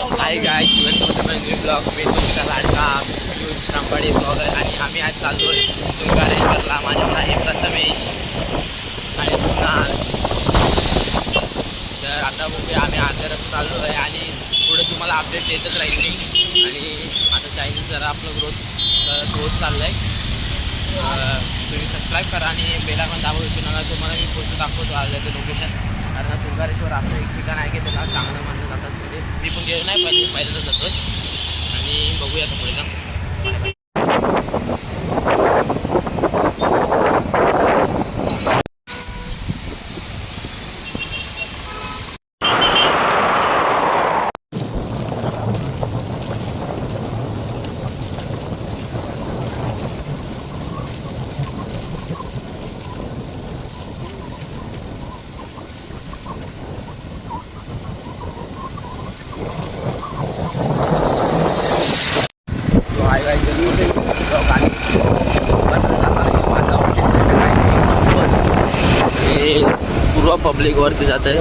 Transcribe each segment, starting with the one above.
हाय गाय शिवण ब्लॉग मी तुमचा लाडका पियुष रामवाडे ब्लॉग आहे आणि आम्ही आज चाललोय तुंगारेश्वरला. माझ्यावर आहे प्रथमेश आणि कुणाल. तर आता बघूया आम्ही अर्ध्या रस्ता चाललो आहे आणि पुढे तुम्हाला अपडेट देतच राहील मी. आणि आता चायनीज जरा आपलं ग्रोथ होत चाललं आहे. तुम्ही सबस्क्राईब करा आणि बेल आयकॉन दाबा विसरू नका. तुम्हाला मी पुढचं दाखवतो आल्याचं लोकेशन. कारण तुंगारेश्वर असं एक ठिकाण आहे की त्याला चांगलं मानलं जातात. म्हणजे मी पण गेलो नाही पहिल्यांदा जातो आणि बघूया आता पुढे जाऊन. पूर्व पब्लिक वरती जात आहे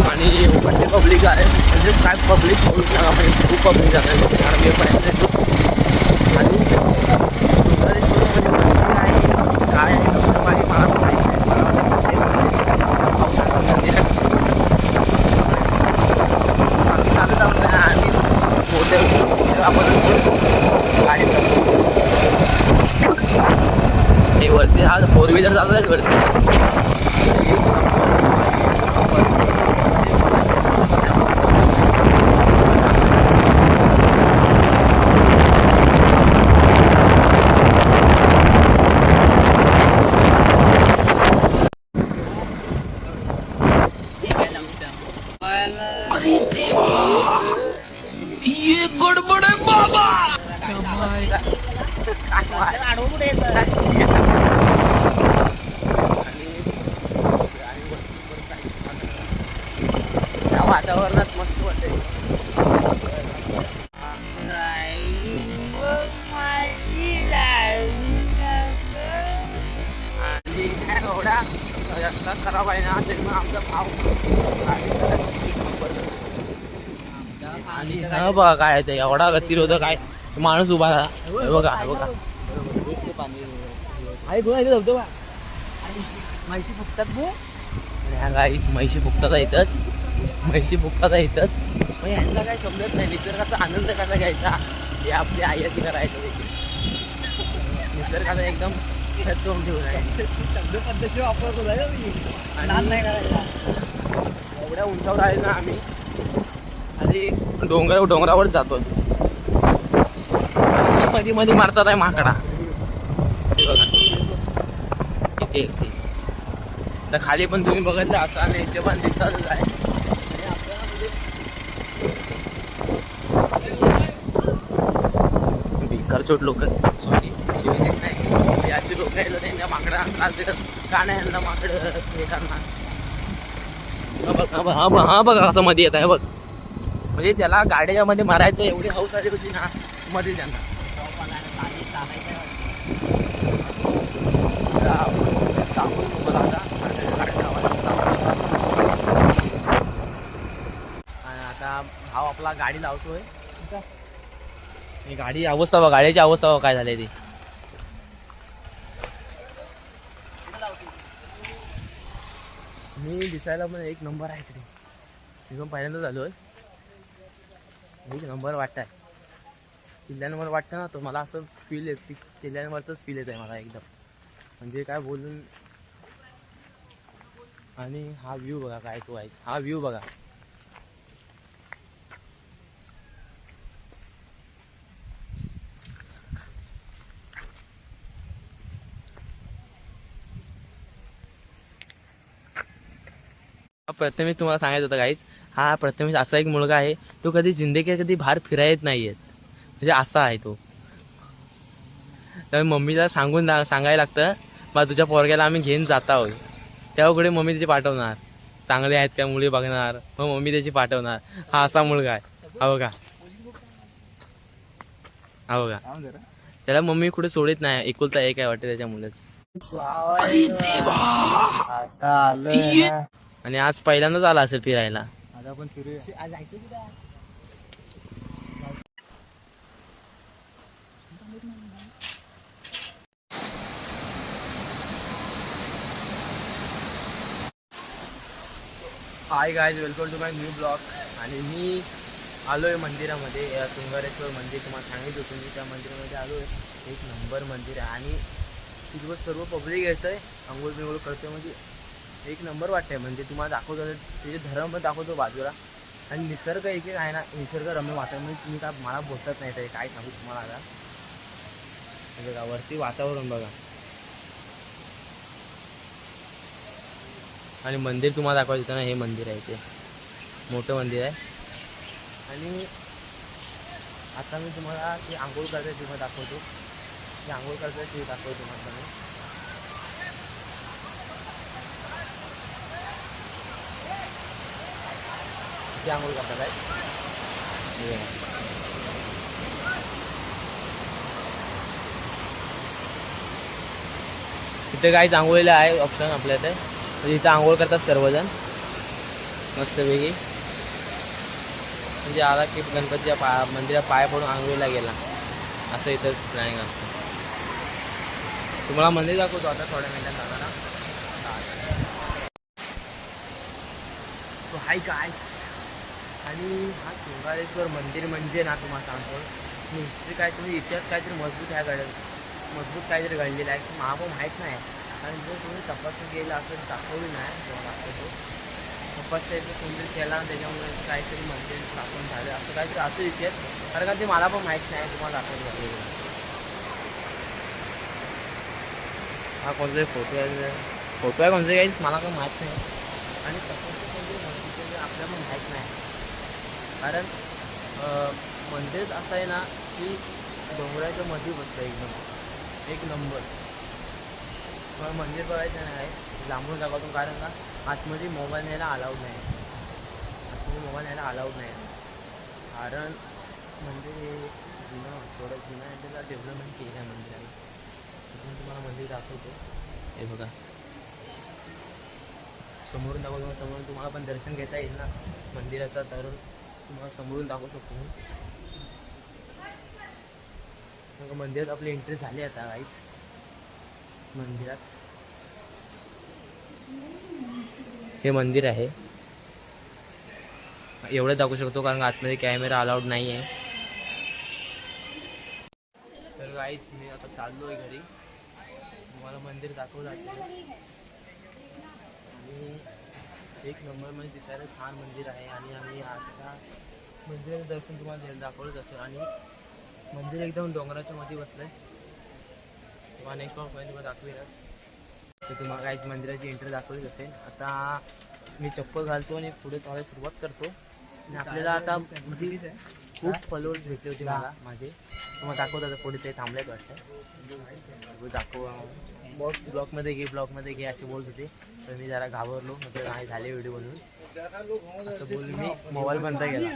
आणि वरती पब्लिक आहे. म्हणजे काय पब्लिक खूप पब्लिक जात आहे. कारण मी पर्यंत आणि काय हे वरती हा 4 व्हीलर जात आहे वरती. अरे देवा ये गडबड आहे बाबा. वातावरणात मस्त वाटते. आणि एवढा रस्ता खराब आहे ना तरी मग आमचा भाव आणि हा बघा काय ते एवढा गतिरोधक काय माणूस उभा बघा बघा. म्हैशी फुकतात म्हैशी फुकतात येतच म्हैशी फुकतात येतच. मग यांना काय समजत नाही निसर्गाचा आनंद कसा घ्यायचा हे आपल्या आयाची करायचं. निसर्गाचा एकदम ठेवून ठेवून आहे शब्द पद्धती वापरतो नाही करायचा. एवढ्या उंचावर आहे ना आम्ही आणि डोंगरावर जातो. मध्ये मध्ये मारतात आहे माकडा इथे. तर खाली पण तुम्ही बघितलं असं आणि इथे पण दिसतातच आहे. बिकरचोट लोक सॉरी नाही अशी लोक आहेत त्यांच्या माकडा त्रास देतात. का नाही यांना माकडं हे करणार. हा बघा असं मध्ये येत आहे बघ. म्हणजे त्याला गाड्याच्या मध्ये मारायचं एवढी हौस आली होती ना मध्ये त्यांना. आता भाव आपला गाडी लावतोय. गाडी अवस्था बघा गाड्याची अवस्था बघा काय झाली ती. मी दिसायला पण एक नंबर आहे इकडे. मी पण पहिल्यांदा झालोय. एक नंबर वाटत आहे. किल्ल्यांवर वाटतं ना तो मला असं फील येत किल्ल्यांवरच फील येत आहे मला एकदम. म्हणजे काय बोलून. आणि हा व्ह्यू बघा काय तो आहे. हा व्ह्यू बघा. प्रथमेश तुम्हाला सांगायचं होतं गाईज. हा प्रथमेश असा एक मुलगा आहे तो कधी जिंदगीत कधी बाहेर फिरायत नाही येत. म्हणजे असा आहे तो. तर मम्मीला सांगायला लागतं मग तुझ्या पोरग्याला आम्ही घेऊन जात आहोत. तेव्हा कुठे मम्मी त्याची पाठवणार. चांगले आहेत का मुली बघणार मग मम्मी त्याची पाठवणार. हा असा मुलगा आहे. हा बघा हा बघा. त्याला मम्मी कुठे सोडत नाही. एकुलता एक आहे वाटते त्याच्या मुलाचं. आता आलोय ना. आणि आज पहिल्यांदाच आला असेल फिरायला. आता आपण फिरूया. Hi guys, welcome to my new blog. आणि मी आलो आहे मंदिरामध्ये. तुंगारेश्वर मंदिर तुम्हाला सांगितलं होतं मी. त्या मंदिरामध्ये आलो आहे. एक नंबर मंदिर आहे आणि तिथवर सर्व पब्लिक येतं आहे, आंघोळ बिंघोळ करते. म्हणजे एक नंबर वाटतं आहे. म्हणजे तुम्हाला दाखवतो त्याचे धर्म पण दाखवतो बाजूला. आणि निसर्ग एक आहे ना, निसर्गरम्य वातावरण. म्हणजे तुम्ही काय मला बोलत नाही ते काय सांगू तुम्हाला. आता बघा वरती वातावरण बघा. आणि मंदिर तुम्हाला दाखवायचं होतं ना, हे मंदिर आहे ते मोठं मंदिर आहे. आणि आता मी तुम्हाला ते आंघोळ करते तुम्हाला दाखवतो. ते आंघोळ करते ते दाखवतो तुम्हाला मी. ते आंघोळ करतात आहे. इथे काहीच आंघोळीला आहे ऑप्शन आपल्या इथे. म्हणजे इथं आंघोळ करतात सर्वजण मस्तपैकी. म्हणजे आला की गणपतीच्या मंदिरात पाया पडून आंघोळीला गेला, असं इथं प्लॅनिंग असतं. तुम्हाला मंदिर दाखवतो आता थोड्या मिनिटात जाताना. तो हाय काय. आणि हा तुंगारेश्वर मंदिर म्हणजे ना तुम्हाला सांगतो हिस्ट्री काय, तुम्ही इतिहास काहीतरी मजबूत काहीतरी घडलेलं आहे की मला पण माहीत नाही. आणि जर तुम्ही तपासून गेला असं दाखवली नाही दाखवतो. तपस्याचं कोणतरी केला आणि त्याच्यामुळे काहीतरी मंदिर स्थापन झालं असं काहीतरी असं इतिहास. कारण का ते मला पण माहीत नाही, तुम्हाला दाखवतो झाले. हा कोणतरी फोटो आहे कोणते काहीच मला काही माहीत नाही. आणि तपस्या कोणतरी मंदिर आपल्याला पण माहीत नाही. कारण मंदिर असं आहे ना की डोंगराच्या मध्ये बसतं एकदम एक नंबर. मला मंदिर बघायचं नाही, लांबून दाखवतो. कारण का आतमध्ये मोबाईल न्यायला अलाउड नाही. कारण मंदिर हे थोडं जुनं आहे, त्याला डेव्हलपमेंट केलं आहे मंदिराने. तिथून तुम्हाला मंदिर दाखवतो. हे बघा समोरून दाखवतो. समोरून तुम्हाला पण दर्शन घेता येईल ना मंदिराचा, तर तुम्हाला समोरून दाखवू शकतो मी. मंदिरात आपली एंट्री झाली आता काहीच. मंदिरात हे मंदिर आहे एवढं दाखवू शकतो, कारण आतमध्ये कॅमेरा अलाउड नाही आहे. तर काहीच मी आता चाललो आहे घरी. तुम्हाला मंदिर दाखवलं असेल. आणि एक नंबर म्हणजे दिसायला छान मंदिर आहे. आणि आम्ही आता मंदिराचं दर्शन तुम्हाला दाखवलंच असेल. आणि मंदिर एकदम डोंगराच्या मध्ये बसलं आहे. तुम्हाला नेक्स्ट ब्लॉगमध्ये तुम्हाला दाखवेलच. तर तुम्हाला काहीच मंदिराची एंट्री दाखवलीच असेल. आता मी चप्पल घालतो आणि पुढे चालायला सुरुवात करतो. आणि आपल्याला आता म्हणजे खूप फॉलोअर्स भेटले होते मला माझे. तुम्हाला दाखवतो आता पुढे ते थांबलेच वाटतं. दाखव ब्लॉगमध्ये घे असे बोलत होते. तर मी जरा घाबरलो, नंतर नाही झाले व्हिडिओ बनवून असं बोलून मी मोबाईल बंद केला.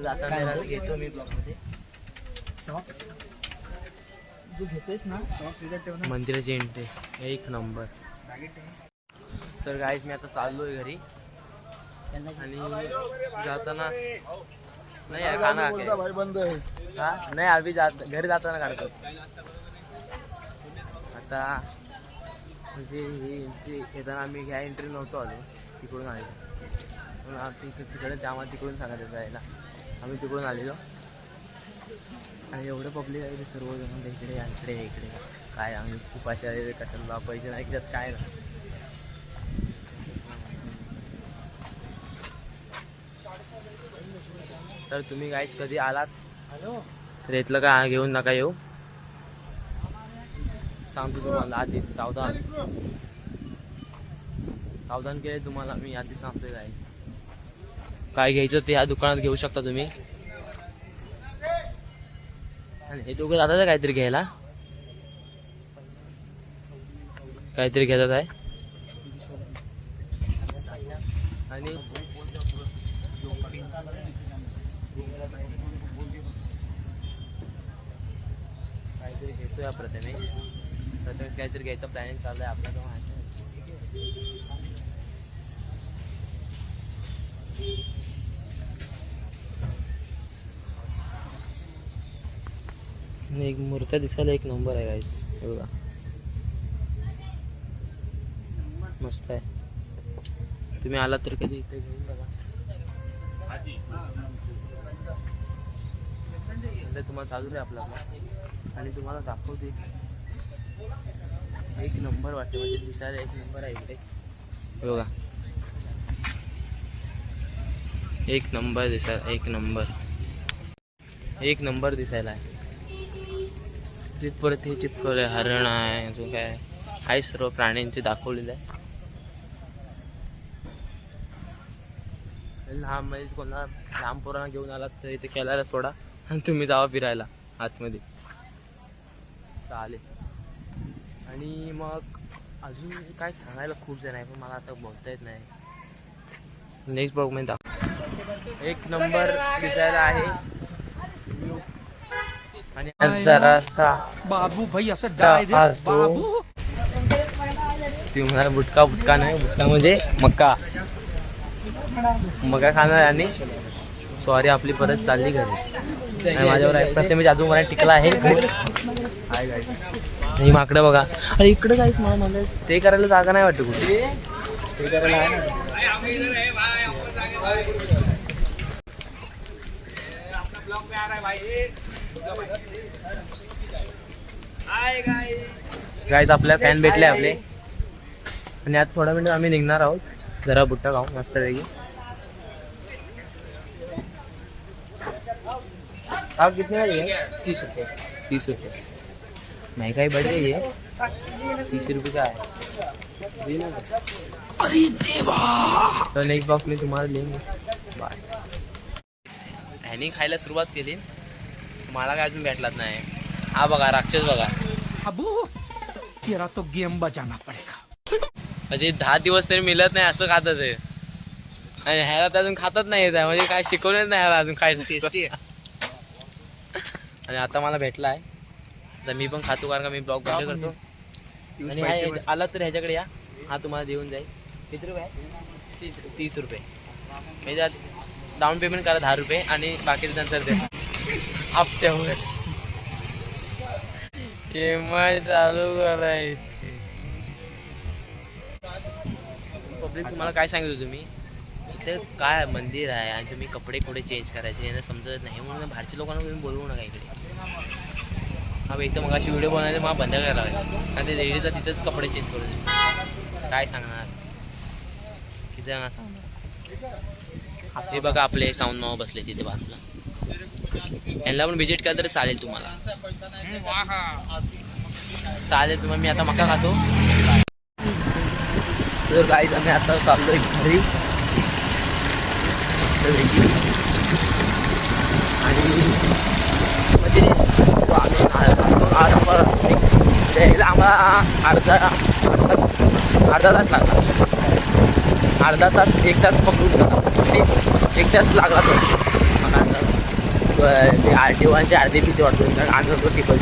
जाताना घेतो मी ब्लॉगमध्ये. मंदिराची एंट्री एक नंबर. तर गाईज मी आता चाललो आहे घरी. आणि जाताना नाही नाही आम्ही घरी जाताना काढतो. आता म्हणजे ही एंट्री येताना आम्ही ह्या एंट्री नव्हतो आलो, तिकडून आलेलो. तिकडे त्यामुळे तिकडून सांगायचं जायला आम्ही तिकडून आलेलो. आणि एवढं पब्लिक आहे ते सर्वजण इकडे काय आम्ही खूप अशा कशाला पैसे नाही त्यात काय ना. तर तुम्ही गाईस कधी आलात तर इथलं काय घेऊन नका येऊ, सांगतो तुम्हाला आधीच. सावधान केले तुम्हाला मी आधीच सांगतोय. काय घ्यायचं ते ह्या दुकानात घेऊ शकता तुम्ही. आणि हे दोघं जातात काहीतरी घ्यायला, काहीतरी घेतात आहे. आणि काहीतरी घेतोय प्रथमेश. प्रथमेश काहीतरी घ्यायचं प्लॅनिंग चालू आहे आपला तो माहिती एक मूर्त्या दिसायला एक नंबर आहे गाईस बघा मस्त आहे तुम्ही आलात तर कधी इथे घेऊन बघा तुम्हाला चालू आहे आपला आणि तुम्हाला दाखवते एक नंबर वाटते म्हणजे दिसायला एक नंबर आहे इकडे बघा एक नंबर दिसायला एक नंबर दिसायला आहे परत हे चिपकवलं आहे हरण आहे अजून काय आहे सर्व प्राण्यांचे दाखवलेलं आहे लहान म्हणजे कोणा लहान पोरांना घेऊन आलात तर इथे खेळायला सोडा आणि तुम्ही जावा फिरायला आतमध्ये चालेल आणि मग अजून काय सांगायला खूप जण आहे पण मला आता बोलता येत नाही नेक्स्ट ब्लॉग मध्ये दाखव एक नंबर दिसायला आहे आणि जरासा बाबू भाई असं डायरेक्ट बाबू ती म्हणाला बुटका नाही बुटका म्हणजे मका खाणार आणि सॉरी आपली परत चालली घरी आणि माझ्यावर एक प्रथमेश अजून मला टिकला आहे ही माकडं बघा अरे इकडे जायच मला स्टे करायला जागा नाही वाटत कुठे स्टे करायला आहे ना गाईज आपल्या फॅन भेटले आपले आणि आता थोडा मिनिट आम्ही निघणार आहोत जरा बुट्टा खाऊ मस्त वेगळी आप कितने का लिए 30 रुपये 30 रुपये महंगाई बढ़ रही है 30 रुपये का है अरे देवा तो नेक्स्ट बॉक्स में तुम्हाला लेंगे बाय ह्यानी खायला सुरुवात केली मला काय अजून भेटलाच नाही हा बघा राक्षस बघा अबू तेरा तो गेम बजाना पडेगा म्हणजे 10 दिवस तरी मिळत नाही असं खातात ते आणि ह्याला तर अजून खातच नाही येत म्हणजे काय शिकवलंच नाही ह्याला अजून खायचं टेस्टी आणि आता मला भेटला आहे तर मी पण खातो कारण का मी ब्लॉग बंद करतो आणि आला तर ह्याच्याकडे या हा तुम्हाला देऊन जाईल किती रुपये आहे 30 रुपये ह्याच्यात डाऊन पेमेंट करा 10 रुपये आणि बाकीचं नंतर द्या हप्त्यावर चालू करायची पब्लिक तुम्हाला काय सांगितलं तुम्ही इथे काय मंदिर आहे आणि तुम्ही कपडे कुठे चेंज करायचे यांना समजत नाही म्हणून बाहेरच्या लोकांना तुम्ही बोलवू नका इकडे हा इथं मग अशी व्हिडिओ बनवायचे मला बंद करायला लागेल आणि ते लेडीजला तिथेच कपडे चेंज करू काय सांगणार किती जणांना सांगणार हे बघा आपले साऊंड मामा बसले तिथे बाजूला यांना पण व्हिजिट केलं तर चालेल तुम्हाला चालेल तुम्हाला मी आता मका खातो तर गाईज आम्ही आता चाललोय घरी मस्तपैकी आणि म्हणजे यायला आम्हाला अर्धा तास लागला एक तास पकडून एक तास लागला तो ते RTOचे अर्धी भीती वाटतो कारण आम्ही होतो टिबल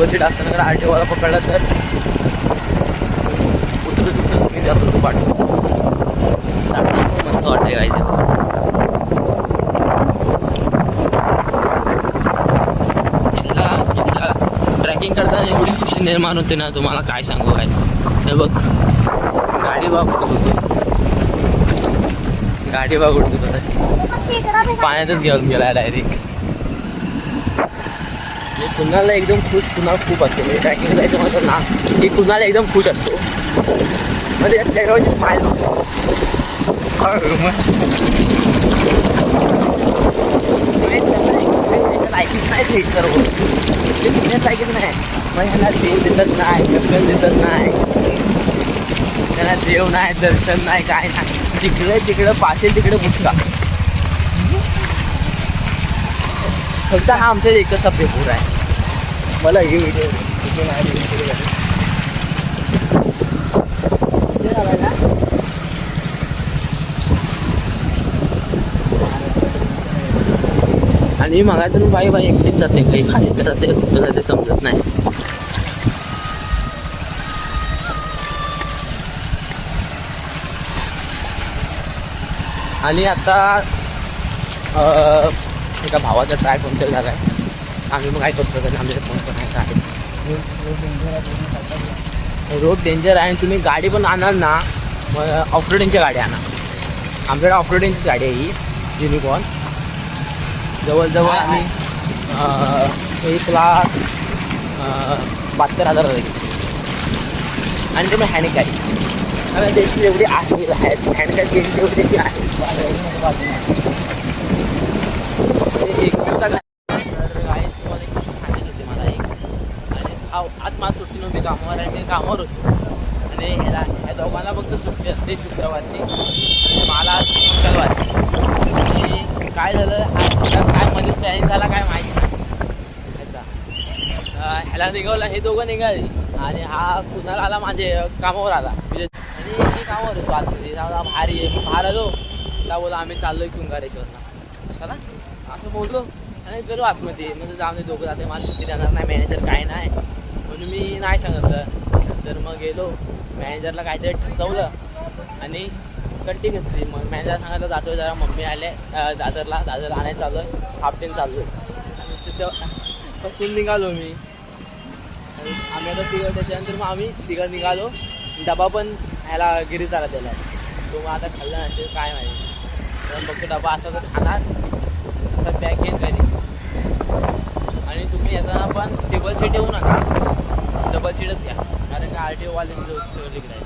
सीट असताना जर RTOला पकडला तर मी जातो तो पाठवतो मस्त वाटतं गायचं ट्रॅकिंग करताना एवढी खुशी निर्माण होते ना तुम्हाला काय सांगू काय हे बघ गाडी बघ उडतो पाण्यातच घेऊन गेला डायरेक्ट कुणाला एकदम खुश कुणाला खूप असते म्हणजे ट्रॅकिंग जायचं म्हणतो ना की कुणाला एकदम खुश असतो म्हणजे त्याच्यावरची स्माईल लायकीच नाही सर्व ते पुण्यात लायकीच नाही मग ह्याला देव दिसत नाही जंगल दिसत नाही त्याला देव नाही दर्शन नाही काय नाही तिकडं पाशे तिकडे बुटका फक्त हा आमच्या एकच पेपर आहे मला हे व्हिडिओ आणि मागायचं बाई एकटीच जाते काही खाली जाते कुठं जाते समजत नाही आणि आता एका भावाचा ट्रॅक पंक्चर झाला आहे. आम्ही मग काय करतो तर आमच्या फोन करायचा आहे. रोड डेंजर आहे आणि तुम्ही गाडी पण आणाल ना मग ऑफरोडिंगच्या गाडी आणा. आमच्याकडे ऑफरोडिंगचीच गाडी आहे ही युनिकॉर्न. जवळजवळ आम्ही 1,72,000 घेतली आणि तुम्ही हँड कॅश आणि त्याची एवढी आहे हँड कॅश घेतली तेवढी त्याची आहे. तर गाईस तुम्हाला एक गोष्ट सांगायची होती मला एक. आणि आज मला सुट्टी नव्हती कामावर आणि मी कामावर होतो आणि ह्या दोघांना फक्त सुट्टी असते शुक्रवारची आणि मला आज मंगळवारची. आणि काय झालं काय मध्ये प्लॅनिंग झाला काय माहिती नाही ह्याचा. ह्याला निघावला हे दोघं निघाले आणि हा कुणाला आला माझे कामावर आला आणि मी कामावर होतो आतमध्ये भारी आहे. बाहेर आलो त्या बोला आम्ही चाललो तुंगारेश्वरला कशाला असं बोललो आणि गेलो आतमध्ये म्हणजे जाऊन दोघं जाते मला सुट्टी देणार नाही मॅनेजर काय नाही म्हणून मी नाही सांगितलं. तर मग गेलो मॅनेजरला काहीतरी ठसवलं आणि कट्टी घेतली. मग मॅनेजर सांगितलं जातो जरा मम्मी आले दादर आणायला चालू आहे हाफ टाईम चालू आहे आणि तिथं बसून निघालो मी. आम्ही आता तिघं त्याच्यानंतर मग आम्ही तिघं निघालो. डबा पण ह्याला गिरीत आला त्याला तो मग आता खाल्ला नसेल काय माहिती. फक्त डबा असा तर खाणार तर पॅक घेऊन घरी. आणि तुम्ही येताना पण टेबल सीट येऊ नका डबल सीटच घ्या कारण का RTOवाल्यांचं सगळं लिखलं आहे.